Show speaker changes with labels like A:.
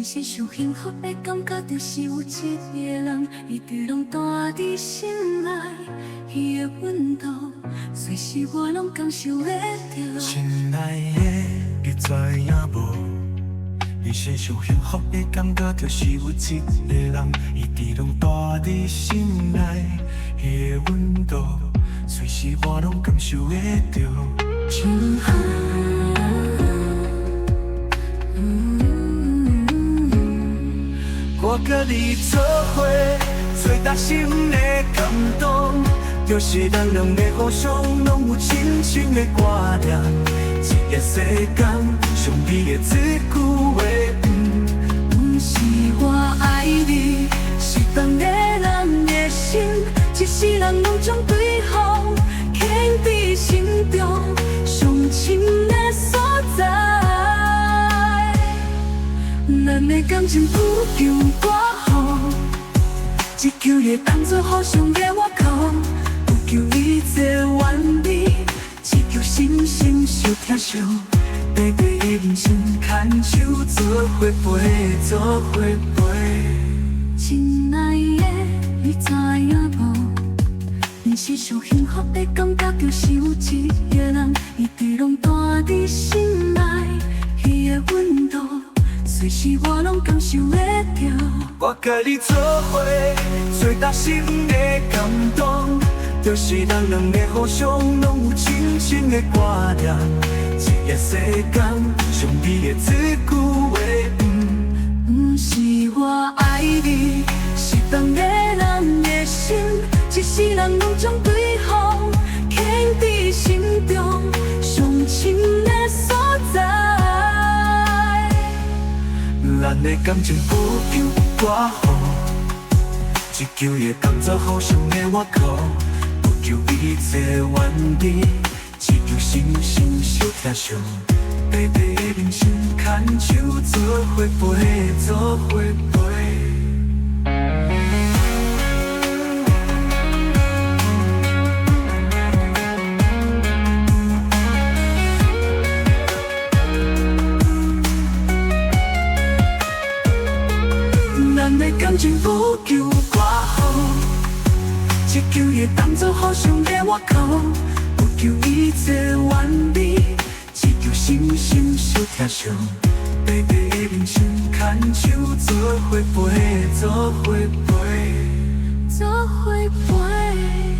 A: 是上幸福的感觉，就是有一个人，伊直拢住伫心内，伊的温度，随时我拢感受得到。
B: 亲爱的，你知影无？你是上幸福的感觉，就是有一个人，伊直拢住伫心内，伊的温度，随时我拢感受得到。
A: 亲爱
B: 我甲你做伙，做达心的感动，就是人人的互相拢有亲像的挂念。一个世间上美的一句话，
A: 不是我爱你，是放在人的心，一世人拢将对方牵伫心中，上深的所在。咱的感情不求我好，只求会当作互相的外口，不求一切完美，只求心心相疼惜。白白的人生牵手做伙陪，做伙陪。亲爱的，你知影无？人世上幸福的感觉，就是有一个人，伊直拢住伫心内，伊的温度，随时我拢感受得到。
B: 我甲你做伙，做达心的感动，就是人人的互相拢有亲像的挂念。一个世间上美的一句话，
A: 不是我爱你，是放在人的心，一世人拢将对方牵伫心中，上深的所在。
B: 咱的感情不求我好，只求会当作互相的外口，不求一切完美，只求心心相疼惜。白白的人生牵手做伙陪，做伙陪。咱的感情不求我好，只求会当作互相的外口，不求一切完美，只求心心相疼惜。白白的人生牵手做伙陪，做伙陪，
A: 做伙陪。